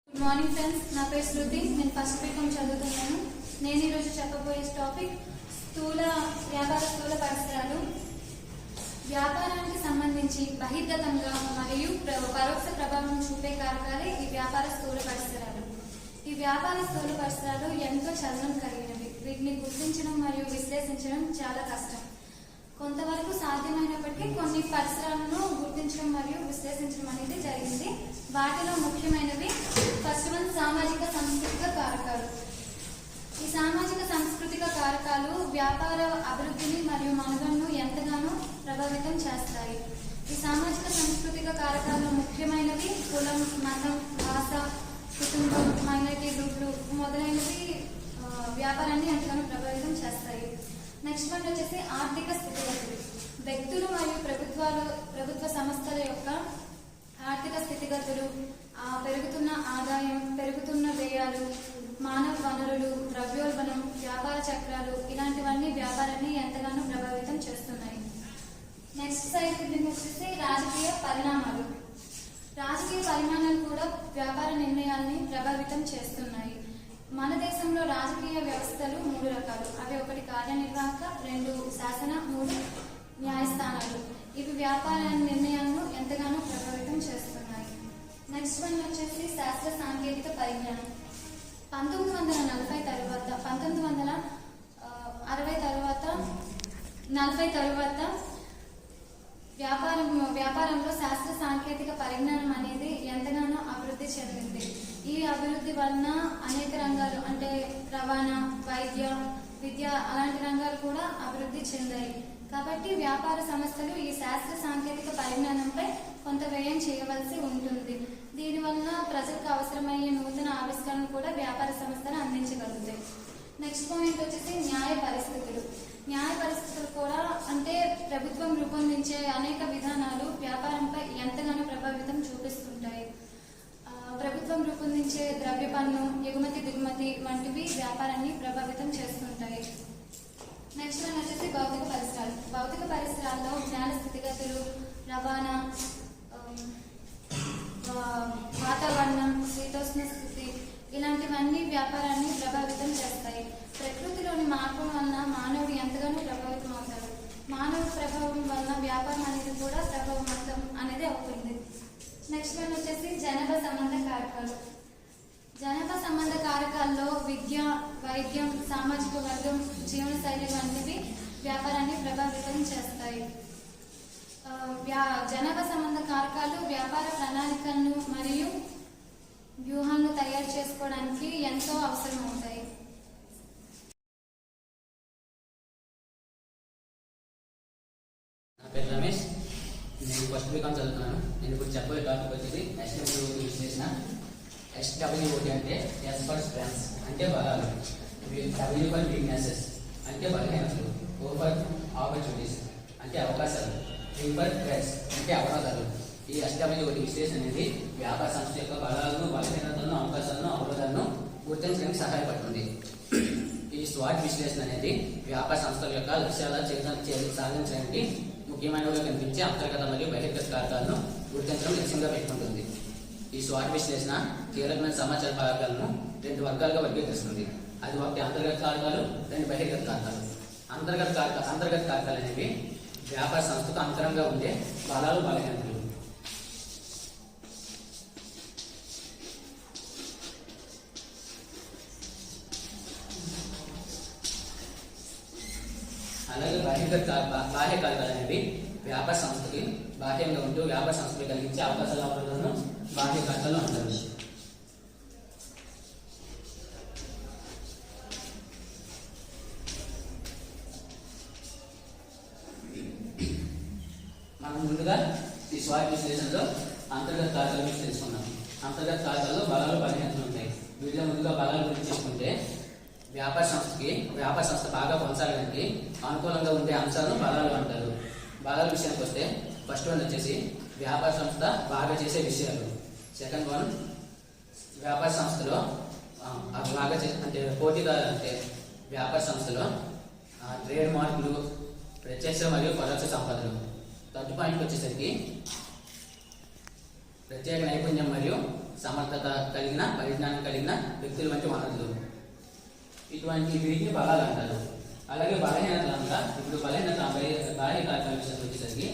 Good morning friends, నా పేరు శృతి. నేను ఫస్ట్ బీకాం చదువుతున్నాను. నేను ఈరోజు చెప్పబోయే టాపిక్ వ్యాపార స్థూల పరిసరాలు. వ్యాపారానికి సంబంధించి బహిర్గతంగా మరియు పరోక్ష ప్రభావం చూపే కారకాలే ఈ వ్యాపార స్థూల పరిసరాలు. ఈ వ్యాపార స్థూల పరిసరాలు ఎంతో చలనం కలిగినవి. వీటిని గుర్తించడం మరియు విశ్లేషించడం చాలా కష్టం. కొంతవరకు సాధ్యమైనప్పటికీ కొన్ని పరిసరాలను గుర్తించడం మరియు విశ్లేషించడం అనేది జరిగింది. వాటిలో ముఖ్యమైనవి ఫస్ట్ వన్ సామాజిక సాంస్కృతిక కారకాలు. ఈ సామాజిక సాంస్కృతిక కారకాలు వ్యాపార అభివృద్ధిని మరియు మనుగడను ఎంతగానో ప్రభావితం చేస్తాయి. ఈ సామాజిక సాంస్కృతిక కారకాల్లో ముఖ్యమైనవి కులం, మతం, భాష, కుటుంబం, మైనారిటీ గ్రూపులు మొదలైనవి వ్యాపారాన్ని ఎంతగానో ప్రభావితం చేస్తాయి. నెక్స్ట్ వన్ వచ్చేసి ఆర్థిక స్థితిగతులు. వ్యక్తులు మరియు ప్రభుత్వ సంస్థల యొక్క ఆర్థిక స్థితిగతులు, పెరుగుతున్న ఆదాయం, పెరుగుతున్న వ్యయాలు, మానవ వనరులు, ద్రవ్యోల్బణం, వ్యాపార చక్రాలు ఇలాంటివన్నీ వ్యాపారాన్ని ఎంతగానో ప్రభావితం చేస్తున్నాయి. నెక్స్ట్ సైడ్ వచ్చేసి రాజకీయ పరిణామాలు. రాజకీయ పరిణామాలు కూడా వ్యాపార నిర్ణయాల్ని ప్రభావితం చేస్తున్నాయి. మన దేశంలో రాజకీయ వ్యవస్థలు 3 రకాలు. అవి 1 కార్యనిర్వాహక, 2 శాసన, 3 న్యాయస్థానాలు. ఇవి వ్యాపార నిర్ణయాలను ఎంతగానో ప్రభావితం చేస్తున్నాయి. నెక్స్ట్ వన్ వచ్చేసి శాస్త్ర సాంకేతిక పరిజ్ఞానం. 1940 తర్వాత 1940 తర్వాత వ్యాపారంలో శాస్త్ర సాంకేతిక పరిజ్ఞానం అనేది ఎంతగానో అభివృద్ధి చెందింది. ఈ అభివృద్ధి వలన అనేక రంగాలు అంటే రవాణా, వైద్య, విద్య అలాంటి రంగాలు కూడా అభివృద్ధి చెందాయి. కాబట్టి వ్యాపార సంస్థలు ఈ శాస్త్ర సాంకేతిక పరిజ్ఞానంపై కొంత వ్యయం చేయవలసి ఉంటుంది. దీనివల్ల ప్రజలకు అవసరమయ్యే నూతన ఆవిష్కరణ కూడా వ్యాపార సంస్థలు అందించగలుగుతాయి. నెక్స్ట్ పాయింట్ వచ్చేసి న్యాయ పరిస్థితులు. న్యాయ పరిస్థితులు కూడా అంటే ప్రభుత్వం రూపొందించే అనేక విధానాలు వ్యాపారంపై ఎంతగానో ప్రభావితం చూపిస్తుంటాయి. ప్రభుత్వం రూపొందించే ద్రవ్య పన్ను, ఎగుమతి దిగుమతి వంటివి వ్యాపారాన్ని ప్రభావితం చేస్తుంటాయి. నెక్స్ట్ వన్ వచ్చేసి భౌతిక పరిసరాలు. భౌతిక పరిసరాల్లో జ్ఞాన స్థితిగతులు, రవాణా, వాతావరణం, శీతోష్ణ స్థితి ఇలాంటివన్నీ వ్యాపారాన్ని ప్రభావితం చేస్తాయి. ప్రకృతిలోని మార్పుల వలన మానవుడు ఎంతగానో ప్రభావితం అవుతాడు. మానవ ప్రభావం వలన వ్యాపారం అనేది కూడా ప్రభావితం అనేది అవుతుంది. నెక్స్ట్ వన్ వచ్చేసి జనాభా సంబంధ కారకాలు. జనాభా సంబంధ కారకాల్లో విద్య, వైద్యం, సామాజిక వర్గం, జీవన శైలి వంటివి వ్యాపారాన్ని ప్రభావితం చేస్తాయి. జనాభా సంబంధ కారకాలు వ్యాపార ప్రణాళికలను మరియు వ్యూహాలను తయారు చేసుకోవడానికి ఎంతో అవసరం అవుతాయి. నా పేరు రమేష్. నేను ఫస్ట్ బీకాం చదువుతున్నాను. నేను ఇప్పుడు చెప్పబోయే టాపిక్ వచ్చేసి SWOT విశ్లేషణ. SWOT అంటే S ఫర్ స్ట్రెంగ్స్ అంటే బలాలు, W ఫర్ వీక్నెసెస్ అంటే బలహీనతలు, O ఫర్ ఆపర్చునిటీస్ అంటే అవకాశాలు, T ఫర్ థ్రెట్స్ అంటే అవరోధాలు. ఈ SWOT విశ్లేషణ అనేది వ్యాపార సంస్థ యొక్క బలాలను, బలహీనతలను, అవకాశాలను, అవరోధాలను గుర్తించడానికి సహాయపడుతుంది. ఈ SWOT విశ్లేషణ అనేది వ్యాపార సంస్థల యొక్క లక్ష్యాల సాధించడానికి ముఖ్యమైనవిగా కనిపించే అంతర్గత మరియు బహిర్గత కారకాలను గుర్తించడం లక్ష్యంగా పెట్టుకుంటుంది. ఈ SWOT విశ్లేషణ కీలకమైన సమాచార కారకాలను 2 వర్గాలుగా వర్గీకరిస్తుంది. అది 1 అంతర్గత కారకాలు, 2 బహిర్గత కారకాలు. అంతర్గత కారకాలు అనేవి వ్యాపార సంస్థకు అంతరంగా ఉండే బలాలు, బలహీనతలు. అలాగే బాహ్య కారకాలు అనేవి వ్యాపార సంస్థకి బాహ్యంగా ఉంటూ వ్యాపార సంస్థకి కలిగించే అవకాశాల అవరోధాలను బాహ్య కారకాలు అంటారు. మనం ముందుగా ఈ SWOT విశ్లేషణలో అంతర్గత కారకాల గురించి తెలుసుకున్నాం. అంతర్గత కారకాల్లో బలాలు, బలహీనతలు ఉంటాయి. వీటిలో ముందుగా బలాల గురించి తీసుకుంటే వ్యాపార సంస్థ బాగా కొనసాగడానికి అనుకూలంగా ఉండే అంశాలను బలాలు అంటారు. బలాల విషయానికి వస్తే ఫస్ట్ వన్ వచ్చేసి వ్యాపార సంస్థ బాగా చేసే విషయాలు. సెకండ్ వన్ వ్యాపార సంస్థలో బాగా అంటే పోటీదారు అంటే వ్యాపార సంస్థలో ట్రేడ్ మార్కులు, ప్రత్యక్ష మరియు పరోక్ష సంపదలు. థర్డ్ పాయింట్ వచ్చేసరికి ప్రత్యేక నైపుణ్యం మరియు సమర్థత కలిగిన, పరిజ్ఞానం కలిగిన వ్యక్తులు వంటి వనరులు. ఇటువంటి వీటిని బలాలు అంటారు. అలాగే బలహీనతలు అనగా ఇప్పుడు బలహీనత బాహ్య కార్యక్రమం విషయానికి వచ్చేసరికి,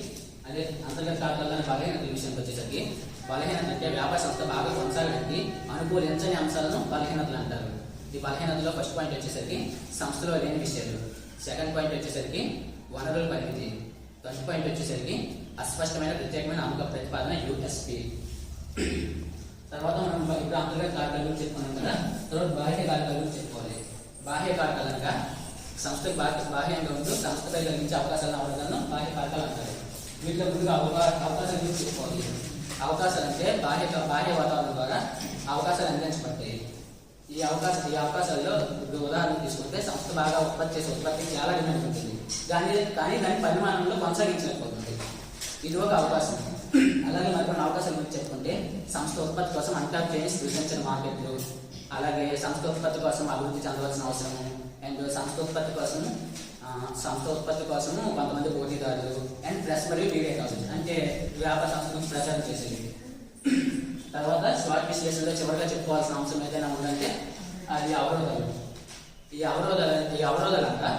అదే అంతర్గత కార్యక్రమాల బలహీనతల విషయానికి వచ్చేసరికి, బలహీనత అంటే వ్యాపార సంస్థ బాగా కొనసాగడానికి అనుకూలించని అంశాలను బలహీనతలు అంటారు. ఈ బలహీనతలో ఫస్ట్ పాయింట్ వచ్చేసరికి సంస్థలో లేని విషయాలు, సెకండ్ పాయింట్ వచ్చేసరికి వనరుల పరిమితి, థర్డ్ పాయింట్ వచ్చేసరికి అస్పష్టమైన ప్రత్యేకమైన అమ్మక ప్రతిపాదన యూఎస్పి. తర్వాత మనం ఇప్పుడు అంతర్గత కార్యాల గురించి చెప్పుకున్నాం కదా, తర్వాత బాహ్య కార్యాల గురించి చెప్పుకోవాలి. బాహ్య కార్యాలు అనగా సంస్థకు బాహ్యంగా ఉంటూ సంస్థపై కలిగించే అవకాశాలను అవరోధాలను బాహ్య కార్యాలు అంటారు. వీటిలో ముందుగా అవకాశాల గురించి చెప్పుకోవాలి. అవకాశాలు అంటే బాహ్య వాతావరణం ద్వారా అవకాశాలు అందించబడతాయి. ఈ అవకాశాల్లో ఇప్పుడు ఉదాహరణ తీసుకుంటే సంస్థ బాగా ఉత్పత్తి చేసే ఉత్పత్తికి చాలా డిమాండ్ ఉంటుంది, కానీ దాని పరిమాణంలో కొనసాగించలేకపోతుంది. ఇది ఒక అవకాశం. అలాగే మరికొన్ని అవకాశాల గురించి చెప్పుకుంటే సంస్థ ఉత్పత్తి కోసం అన్టాప్ చేయని సృష్టించిన మార్కెట్లు, అలాగే సంస్థ ఉత్పత్తి కోసం అభివృద్ధి చెందవలసిన అవసరము, అండ్ సంస్థ ఉత్పత్తి కోసము కొంతమంది పోటీదారులు, అండ్ ప్రెస్ మరియు మీడియా కవరేజ్ అంటే వ్యాపార సంస్థ గురించి ప్రచారం చేసేది. తర్వాత స్వాట్ విశ్లేషణలో చివరిగా చెప్పుకోవాల్సిన అంశం ఏదైనా ఉందంటే అది అవరోధాలు. ఈ అవరోధాలు అనగా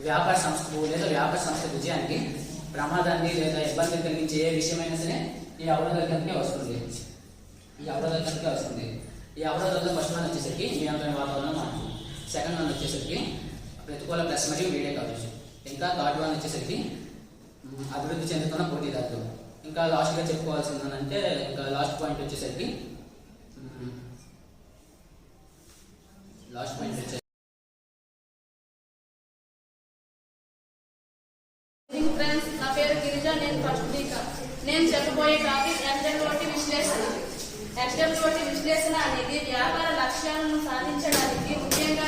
వ్యాపార సంస్థకు లేదా వ్యాపార సంస్థ విజయానికి ప్రమాదాన్ని లేదా ఇబ్బందిని కలిగించే ఏ విషయమైనా సరే ఈ అవరోధాల కిందకే వస్తుంది. ఈ అవరోధాల్లో ఫస్ట్ వన్ వచ్చేసరికి నియంత్రణ వాతావరణం మార్పు, సెకండ్ వన్ వచ్చేసరికి ప్రతికూల ప్రెస్ మరియు మీడియా కవరేజ్, ఇంకా థర్డ్ వన్ వచ్చేసరికి అభివృద్ధి చెందుతున్న పోటీదారులు, ఇంకా లాస్ట్గా చెప్పుకోవాల్సింది అంటే ఇంకా లాస్ట్ పాయింట్ వచ్చేసరికి ఫ్రెండ్స్, నా పేరు గిరిజ. నేను ఫస్ట్ బీకాం. నేను చెప్పబోయే టాపిక్ ఎస్డబ్ల్యూటీ విశ్లేషణ. ఎస్డబ్ల్యూటీ విశ్లేషణ అనేది వ్యాపార లక్ష్యాలను సాధించడానికి ముఖ్యంగా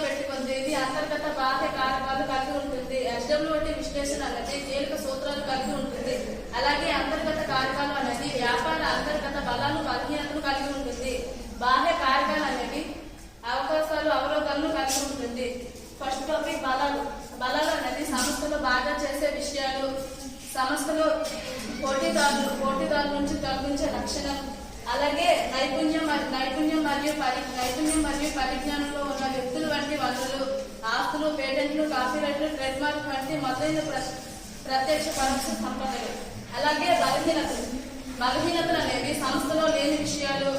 పెట్టుకుంది. ఇది అంతర్గత బాహ్య కారకాలు కలిగి ఉంటుంది. ఎస్డబ్ల్యూటీ విశ్లేషణ అనేది కీలక సూత్రాలు కలిగి ఉంటుంది. అలాగే అంతర్గత కారకాలు అనేది వ్యాపార అంతర్గత బలాలు, బలహీనతలు కలిగి ఉంటుంది. బాహ్య కారకాలు అనేవి అవకాశాలు, అవరోధాలను కలిగి ఉంటుంది. ఫస్ట్ టాపిక్ బలాలు. బలాలు అనేది సంస్థలో బాగా చేసే విషయాలు, సంస్థలో పోటీదారుల నుంచి కల్పించే లక్షణం, అలాగే నైపుణ్యం మరియు పరిజ్ఞానంలో ఉన్న వ్యక్తులు వంటి వనరులు, ఆస్తులు, పేటెంట్లు, కాపీరైట్లు, ట్రేడ్ మార్క్ వంటి మొదలైన ప్రత్యక్ష పరోక్ష సంపదలు. అలాగే బలహీనతలు అనేవి సంస్థలో లేని విషయాలు,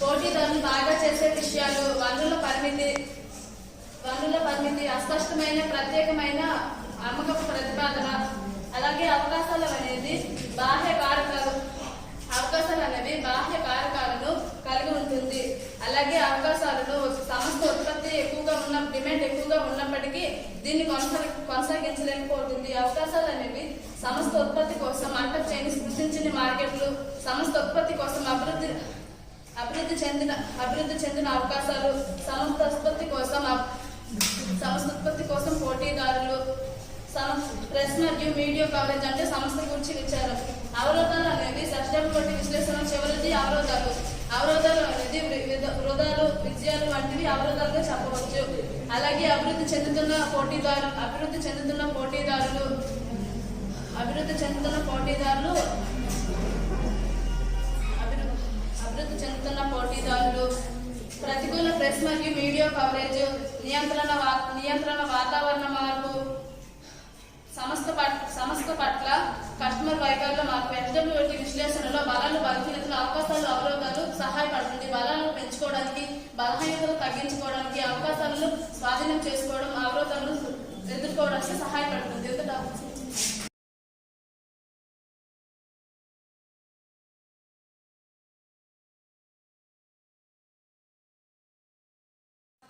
పోటీదారులు బాగా చేసే విషయాలు, వనరుల పరిమితి, అస్పష్టమైన ప్రత్యేకమైన అమ్మకపు ప్రతిపాదన. అలాగే అవకాశాలు అనేవి బాహ్య కారకాలను కలిగి ఉంటుంది. అలాగే అవకాశాలను సంస్థ ఉత్పత్తి డిమాండ్ ఎక్కువగా ఉన్నప్పటికీ దీన్ని కొనసాగించలేకపోతుంది. అవకాశాలు అనేవి సంస్థ ఉత్పత్తి కోసం అన్టాప్ చేయని సృష్టించిన మార్కెట్లు, సంస్థ ఉత్పత్తి కోసం అభివృద్ధి చెందిన అవకాశాలు, సంస్థ ఉత్పత్తి కోసం పోటీదారులు, ప్రెస్ మరియు మీడియా కవరేజ్ అంటే సంస్థ గురించి విచారం. అవరోధాలు అనేవి ఎస్డబ్ల్యూటీ విశ్లేషణ చివరిది అవరోధాలు అనేది వృధాలు, విజయాలు వంటివి అవరోధాలుగా చెప్పవచ్చు. అలాగే అభివృద్ధి చెందుతున్న పోటీదారులు, ప్రతికూల ప్రెస్ మరియు మీడియా కవరేజ్, నియంత్రణ వాతావరణ మార్పు, సంస్థ పట్ల కస్టమర్ వైఖరిలో మార్పు. ఎస్డబ్ల్యూటీ విశ్లేషణలో బలాలు, బలహీనతలు, అవకాశాలు, అవరోధాలు సహాయపడుతుంది. బలాలను పెంచుకోవడానికి, బలహీనతలు తగ్గించుకోవడానికి, అవకాశాలను స్వాధీనం చేసుకోవడం, అవరోధాలను ఎదుర్కోవడానికి సహాయపడుతుంది.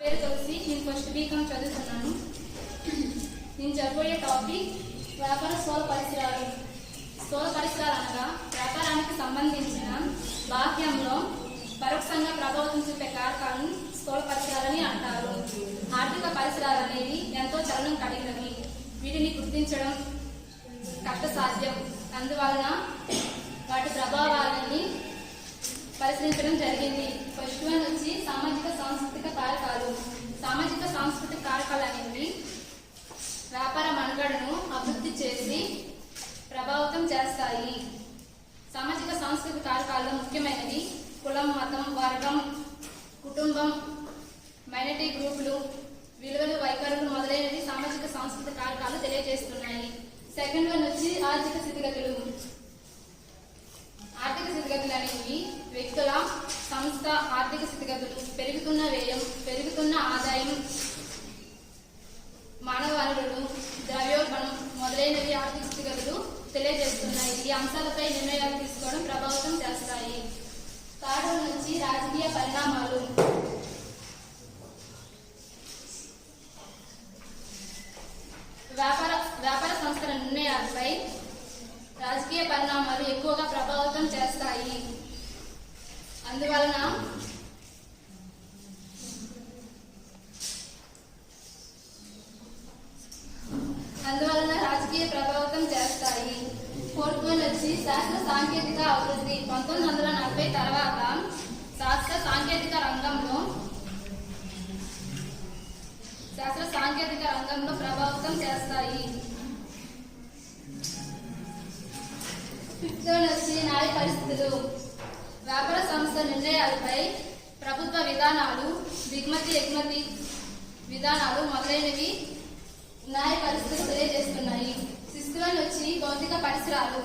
పేరు తులసి. నేను ఫస్ట్ బీకాం చదువుతున్నాను. నేను చెప్పబోయే టాపిక్ వ్యాపార స్థూల పరిసరాలు. స్థూల పరిసరాలు అనగా వ్యాపారానికి సంబంధించిన బాహ్యంలో పరోక్షంగా ప్రభావితం చూపే కారకాలను స్థూల పరిసరాలని అంటారు. ఆర్థిక పరిసరాలు అనేవి ఎంతో చలనం కలిగినవి. వీటిని గుర్తించడం కష్టసాధ్యం. అందువలన వాటి ప్రభావాలని పరిశీలించడం జరిగింది. ఫస్ట్ వన్ వచ్చి సామాజిక సాంస్కృతిక కారకాలు. సామాజిక సాంస్కృతిక కారకాలు అనేవి వ్యాపార మనుగడను అభివృద్ధి చేసి ప్రభావితం చేస్తాయి. సామాజిక సాంస్కృతిక కారకాల్లో ముఖ్యమైనవి కులం, మతం, వర్గం, కుటుంబం, మైనారిటీ గ్రూపులు, విలువలు, వైఖరులు మొదలైనవి సామాజిక సాంస్కృతిక కారకాలు తెలియజేస్తున్నాయి. సెకండ్ వన్ వచ్చి ఆర్థిక స్థితిగతులు. ఆర్థిక స్థితిగతులు అనేవి వ్యక్తుల, సంస్థ ఆర్థిక స్థితిగతులు, పెరుగుతున్న వ్యయం, పెరుగుతున్న ఆదాయం, మానవ వనరులు, ద్రవ్యోల్బణం మొదలైనవి ఆర్థిక స్థితిగతులు తెలియజేస్తున్నాయి. ఈ అంశాలపై నిర్ణయాలు తీసుకోవడం ప్రభావితం చేస్తాయి. థర్డ్ వన్ నుంచి రాజకీయ పరిణామాలు. వ్యాపార సంస్థల నిర్ణయాలపై రాజకీయ పరిణామాలు ఎక్కువగా ప్రభావితం చేస్తాయి. అందువలన రాజకీయ ప్రభావితం చేస్తాయి. ఫోర్త్ వన్ వచ్చి శాస్త్ర సాంకేతిక అభివృద్ధి. 1940 తర్వాత శాస్త్ర సాంకేతిక రంగంలో ప్రభావితం చేస్తాయి. ఫిఫ్త్ వన్ వచ్చి న్యాయ పరిస్థితులు. వ్యాపార సంస్థ నిర్ణయాలపై ప్రభుత్వ విధానాలు, దిగుమతి ఎగుమతి విధానాలు మొదలైనవి న్యాయ పరిస్థితులు తెలియజేస్తున్నాయి. సిక్స్త్ వన్ వచ్చి భౌతిక పరిసరాలు.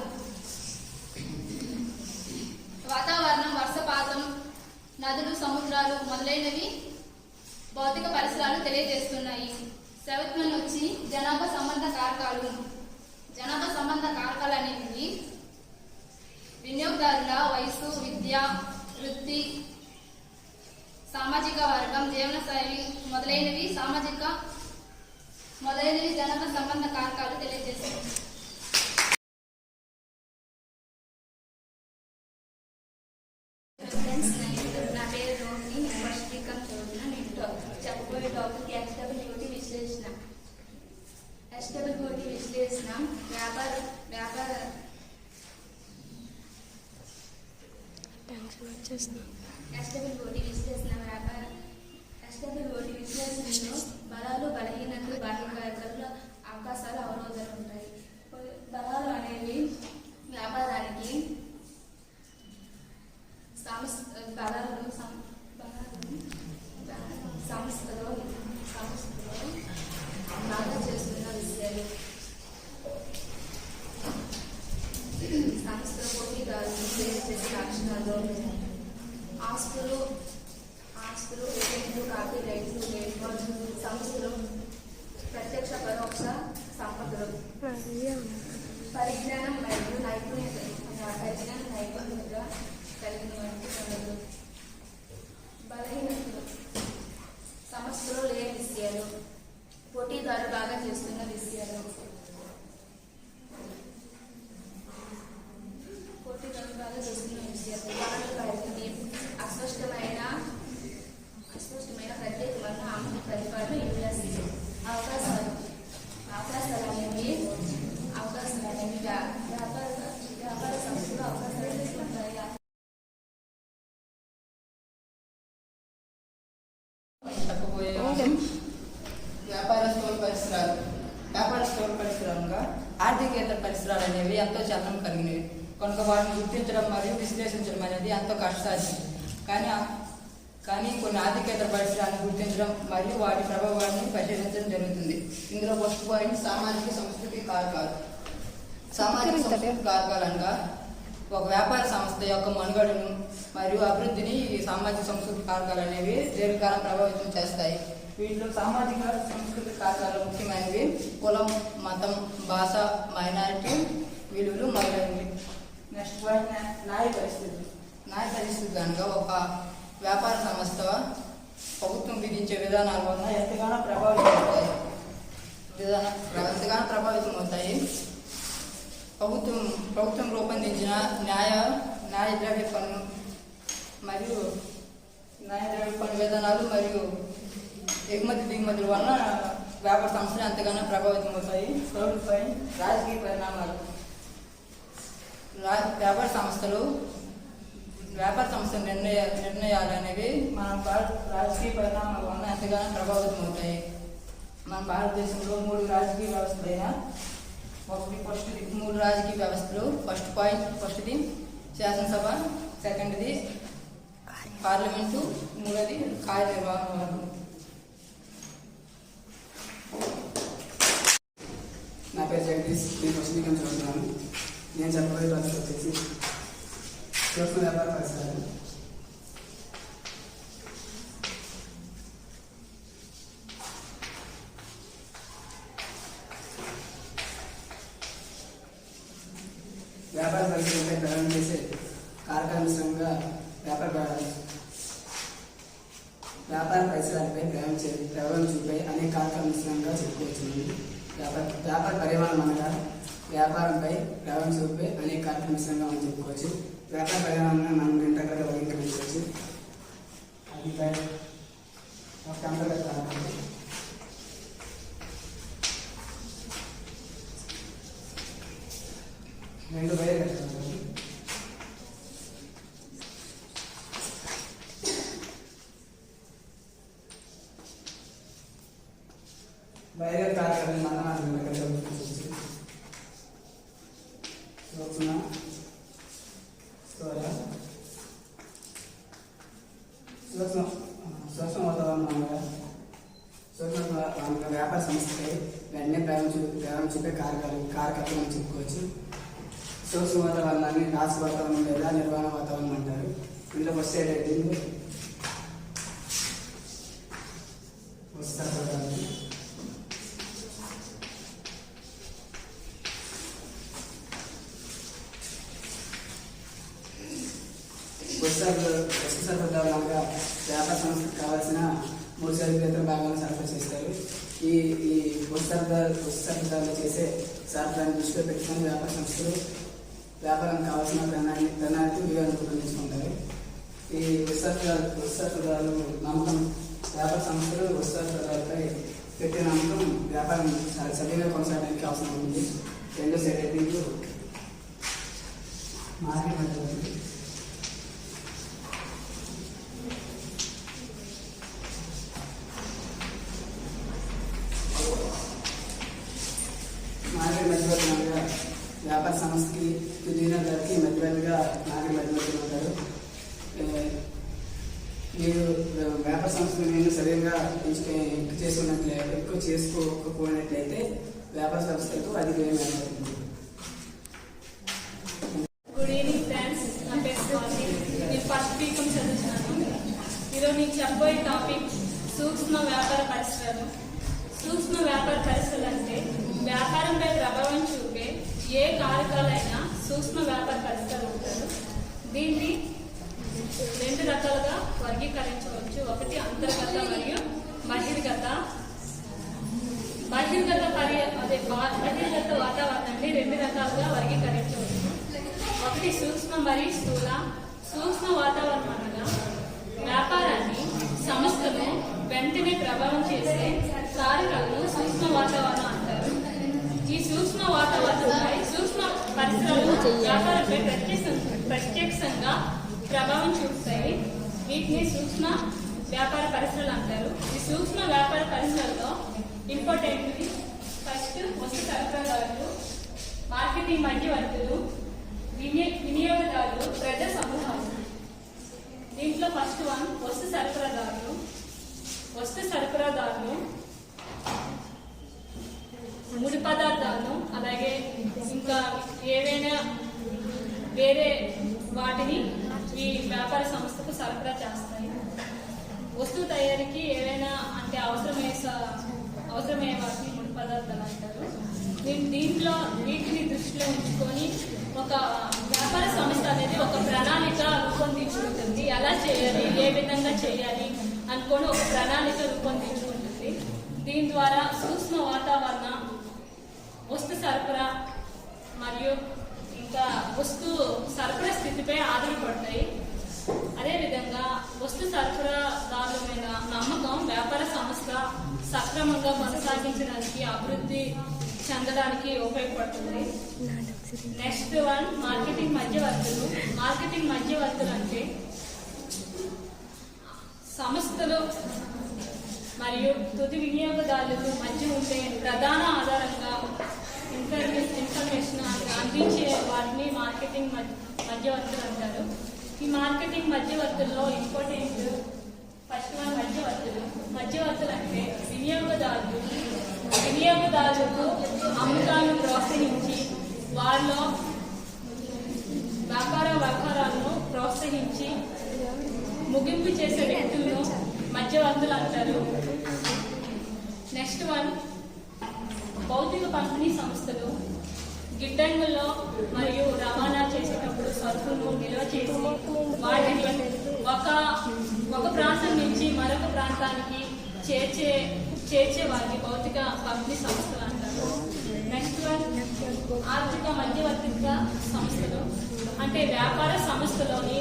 వాతావరణం, వర్షపాతం, నదులు, సముద్రాలు మొదలైనవి భౌతిక పరిసరాలు తెలియజేస్తున్నాయి. సెవెంత్ వన్ వచ్చి జనాభా సంబంధ కారకాలు. జనాభా సంబంధ కారకాలు అనేవి వినియోగదారుల వయసు, విద్య, వృత్తి, సామాజిక వర్గం, జీవనశైలి మొదలైనవి జనాభా సంబంధ కారకాలు తెలియజేస్తాయి. నా పేరు రోహిణి. నేను ఫస్ట్ బీకాం చదువుతున్నా. నేను చెప్పబోయే టాపిక్ ఎస్డబ్ల్యూటీ విశ్లేషణ. ఎస్డబ్ల్యూటీ విశ్లేషణ ఎస్డబ్ల్యూటీ విశ్లేషణలో బలాలు, బలహీనతలు, బాహ్య కారకాలు, అవకాశాలు, అవరోధాలు ఉంటాయి. బలాలు అనేవి వ్యాపారానికి సంస్థలో బాగా చేస్తున్న విషయాలు. సంస్థలో పోటీదారులు చేసే లక్షణాలు, ఆస్తులు, పేటెంట్లు, కాపీరైట్లు, సంస్థలు, ప్రత్యక్ష పరోక్ష సంపదలు, పరిజ్ఞానం మరియు నైపుణ్యత కలిగిన వంటి బలహీనతలు, సంస్థలో లేని విషయాలు, పోటీదారు బాగా చేస్తున్న విషయాలు. బలాలు కలిగి అస్పష్టమైన ప్రత్యేకమైన ప్రతిపాదన యూనివర్సిటీ. అవకాశాలు అనేవి వ్యాపార సంస్థలు అవకాశాలు తీసుకుంటాయి. వ్యాపార స్థూల పరిసరాలుగా ఆర్థికేతర పరిసరాలు అనేవి ఎంతో చలనం కలిగినవి కనుక వాటిని గుర్తించడం మరియు విశ్లేషించడం అనేది ఎంతో కష్టసాధ్యం. కానీ కొన్ని ఆర్థికేతర పరిసరాలను గుర్తించడం మరియు వాటి ప్రభావాన్ని పరిశీలించడం జరుగుతుంది. ఇందులో ఫస్ట్ పాయింట్ సామాజిక సంస్కృతి కారకాలు. సామాజిక సంస్కృతి కారకాలు అనగా ఒక వ్యాపార సంస్థ యొక్క మనుగడను మరియు అభివృద్ధిని ఈ సామాజిక సంస్కృతి కారకాలు అనేవి దీర్ఘకాలం ప్రభావితం చేస్తాయి. వీటిలో సామాజిక సంస్కృతి కారకాలు ముఖ్యమైనవి కులం, మతం, భాష, మైనారిటీ విలువలు మొదలైనవి. నెక్స్ట్ పాయింట్ న్యాయ పరిస్థితి కనుక ఒక వ్యాపార సంస్థ ప్రభుత్వం విధించే విధానాల వలన ఎంతగానో ప్రభావితం అవుతాయి. ప్రభుత్వం రూపొందించిన న్యాయ ద్రవ్య పన్ను మరియు విధానాలు మరియు ఎగుమతి దిగుమతుల వలన వ్యాపార సంస్థలు ఎంతగానో ప్రభావితం అవుతాయి. థర్డ్ పాయింట్ రాజకీయ పరిణామాలు. వ్యాపార సంస్థ నిర్ణయాలు అనేవి మన రాజకీయ పరిణామాల వలన ఎంతగానో ప్రభావితం అవుతాయి. మన భారతదేశంలో 3 రాజకీయ వ్యవస్థలైన 3 రాజకీయ వ్యవస్థలు. ఫస్ట్ది శాసనసభ, సెకండ్ది పార్లమెంటు, మూడోది కార్యనిర్వహణ వర్గం. నా పేరు జగదీష్. నేను ఫస్ట్ బీకాం చదువుతున్నాను. నేను చెప్పబోయే టాపిక్ వచ్చేసి సూక్ష్మ వ్యాపార పరిసరాలు. వ్యాపార పరిశ్రమపై ప్రభావం చేసే కారకాంశంగా వ్యాపార పరిసరాలపై ప్రభావం చూపే అనేక కారకాంశంగా చెప్పుకోవచ్చు. వ్యాపార పరిమాణం అనగా వ్యాపారంపై ప్రభావం చూపే అనేక కారకాంశంగా మనం చెప్పుకోవచ్చు. వ్యాపార పరిమాణాన్ని మనం రెండు రకాలుగా వర్గీకరించవచ్చు. అది ఒక అంతర్గత కారకాలు, రెండు బహిర్గత కారకాలు. బహిర్గత కారకాలను మతనాలను లెక్క చెప్పుకోవచ్చు. సూక్ష్మ, స్థూల, సూక్ష్మ వాతావరణం వ్యాపార సంస్థపై వెంటనే ప్రభావం చూపే కారకాలు మనం చెప్పుకోవచ్చు. సూక్ష్మ వాతావరణాన్ని రాష్ట్ర వాతావరణం లేదా నిర్వహణ వాతావరణం అంటారు. ఇందులో వస్తే వస్తు సరఫరాలు అనగా వ్యాపార సంస్థకు కావాల్సిన మూడు సరిగ్రత భాగాలను సరఫరా చేస్తారు. ఈ వస్తు సరఫరాలు చేసే సరఫరాన్ని దృష్టిలో పెట్టుకుని వ్యాపార సంస్థలు వ్యాపారానికి కావాల్సిన ప్రణాళిక విధానం రూపొందించుకుంటారు. ఈ వస్తు సరఫరాలు నమ్మకం వ్యాపార సంస్థలు వస్తు సరఫరాలపై పెట్టే నమ్మకం వ్యాపారం సరిగ్గా కొనసాగడానికి అవసరం ఉంది. రెండో సైడ్ మార్కెట్ మధ్య మధ్యవర్తులుగా వ్యాపార సంస్థకి వినియోగదారుకి మధ్యవర్తిగా మార్కెట్ మధ్యవర్తులు ఉంటారు. మీరు వ్యాపార సంస్థను నేను సరిగ్గా ఎక్కువ చేసుకోకపోయినట్లయితే వ్యాపార సంస్థలకు అధిక వ్యయం ఏర్పడుతుంది. Good evening friends. నా పేరు స్వాతి. నేను ఫస్ట్ బీకాం చదువుతున్నాను. ఈరోజు నేను చెప్పబోయే టాపిక్ సూక్ష్మ వ్యాపార పరిసరాలు. సూక్ష్మ వ్యాపార పరిసరాలు అంటే వ్యాపారంపై ప్రభావం చూపే ఏ కారకాలైనా సూక్ష్మ వ్యాపార పరిసరాలు ఉంటారు. దీన్ని రెండు రకాలుగా వర్గీకరించవచ్చు. ఒకటి అంతర్గత మరియు బహిర్గత. బహిర్గత వాతావరణాన్ని రెండు రకాలుగా వర్గీకరించవచ్చు. ఒకటి సూక్ష్మ మరియు స్థూల. సూక్ష్మ వాతావరణం అనగా వ్యాపారాన్ని సంస్థను వెంటనే ప్రభావం చేసే కారకాలను సూక్ష్మ వాతావరణం అంటారు. ఈ సూక్ష్మ వాతావరణంపై సూక్ష్మ పరిసరాలు వ్యాపారంపై ప్రత్యక్షంగా ప్రభావం చూపుతాయి. వీటిని సూక్ష్మ వ్యాపార పరిసరాలు అంటారు. ఈ సూక్ష్మ వ్యాపార పరిసరాల్లో ఇంపార్టెంట్వి ఫస్ట్ వస్తు సరఫరాదారులు, మార్కెటింగ్ మధ్యవర్తులు, వినియోగదారులు, ప్రజా సమూహాలు. దీంట్లో ఫస్ట్ వన్ వస్తు సరఫరాదారులు. వస్తు సరఫరాదారులు ముడి పదార్థాలను అలాగే ఇంకా ఏవైనా వేరే వాటిని ఈ వ్యాపార సంస్థకు సరఫరా చేస్తాయి. వస్తువు తయారీకి ఏవైనా అంటే అవసరమయ్యే వాటిని ముడి పదార్థాలు అంటారు. దీంట్లో వీటిని దృష్టిలో ఉంచుకొని ఒక వ్యాపార సంస్థ అనేది ఒక ప్రణాళిక రూపొందించుకుంటుంది. ఎలా చేయాలి, ఏ విధంగా చేయాలి అనుకొని ఒక ప్రణాళిక రూపొందించుకుంటుంది. దీని ద్వారా సూక్ష్మ వాతావరణ, వస్తు సరఫరా మరియు ఇంకా వస్తు సరఫరా స్థితిపై ఆధారపడతాయి. అదేవిధంగా వస్తు సరఫరాదారుల మీద నమ్మకం వ్యాపార సంస్థ సక్రమంగా కొనసాగించడానికి, అభివృద్ధి చెందడానికి ఉపయోగపడుతుంది. నెక్స్ట్ వన్ మార్కెటింగ్ మధ్యవర్తులు. మార్కెటింగ్ మధ్యవర్తులు అంటే సంస్థలు మరియు తుది వినియోగదారులకు మధ్య ఉండే ప్రధాన ఆధారంగా ఇన్ఫర్మేషన్ అందించే వాటిని మార్కెటింగ్ మధ్యవర్తులు అంటారు. ఈ మార్కెటింగ్ మధ్యవర్తుల్లో ఇంపార్టెంట్ ఫస్ట్ వన్ మధ్యవర్తులు అంటే వినియోగదారులకు అమ్మకాలను ప్రోత్సహించి వారిలో వ్యవహారాలను ప్రోత్సహించి ముగింపు చేసే వ్యక్తులను మధ్యవర్తులు అంటారు. నెక్స్ట్ వన్ భౌతిక పంపిణీ సంస్థలు గిడ్డంగుల్లో మరియు రవాణా చేసేటప్పుడు సరుకును నిల్వ చేసి వాటిని ఒక ప్రాంతం నుంచి మరొక ప్రాంతానికి చేర్చే వారిని భౌతిక పంపిణీ సంస్థలు అంటారు. నెక్స్ట్ వన్ ఆర్థిక మధ్యవర్తిత్వ సంస్థలు అంటే వ్యాపార సంస్థలోని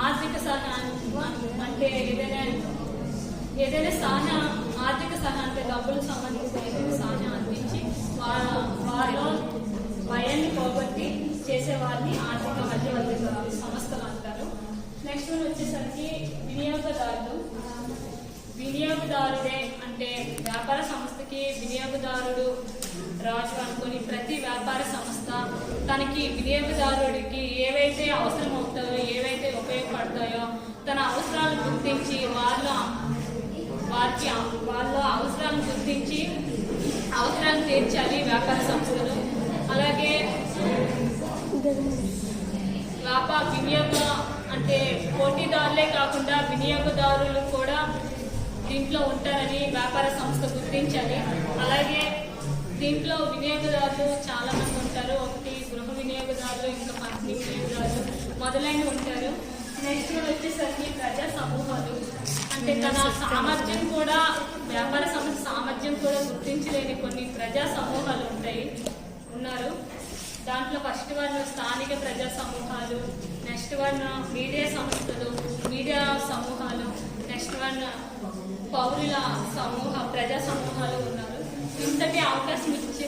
ఆర్థిక సహాయం అంటే ఏదైనా ఆర్థిక సహాయం అంటే డబ్బులకు సంబంధించిన ఏదైనా సహాయం అందించి వారిలో భయాన్ని పోగొట్టి చేసేవారిని ఆర్థిక మధ్యవర్తిత్వ సంస్థలు అంటారు. నెక్స్ట్ వన్ వచ్చేసరికి వినియోగదారుడే అంటే వ్యాపార సంస్థకి వినియోగదారుడు రాజు అనుకొని ప్రతి వ్యాపార సంస్థ తనకి వినియోగదారుడికి ఏవైతే అవసరం అవుతాయో ఏవైతే ఉపయోగపడతాయో తన అవసరాలను గుర్తించి వాళ్ళ అవసరాలను గుర్తించి అవసరాలను తీర్చాలి వ్యాపార సంస్థలు. అలాగే వినియోగ అంటే పోటీదారులే కాకుండా వినియోగదారులు కూడా దీంట్లో ఉంటారని వ్యాపార సంస్థ గుర్తించాలి. అలాగే దీంట్లో వినియోగదారులు చాలా మంది ఉంటారు. ఒకటి గృహ వినియోగదారులు, ఇంకా పంపిణీ వినియోగదారులు మొదలైనవి ఉంటారు. నెక్స్ట్ వచ్చేసరికి ప్రజా సమూహాలు అంటే తన సామర్థ్యం కూడా వ్యాపార సంస్థ సామర్థ్యం కూడా గుర్తించలేని కొన్ని ప్రజా సమూహాలు ఉన్నారు. దాంట్లో ఫస్ట్ వన్ స్థానిక ప్రజా సమూహాలు, నెక్స్ట్ వన్ మీడియా సంస్థలు, మీడియా సమూహాలు, నెక్స్ట్ వన్ పౌరుల ప్రజా సమూహాలు ఉన్నారు. ఇంతటి అవకాశం ఇచ్చి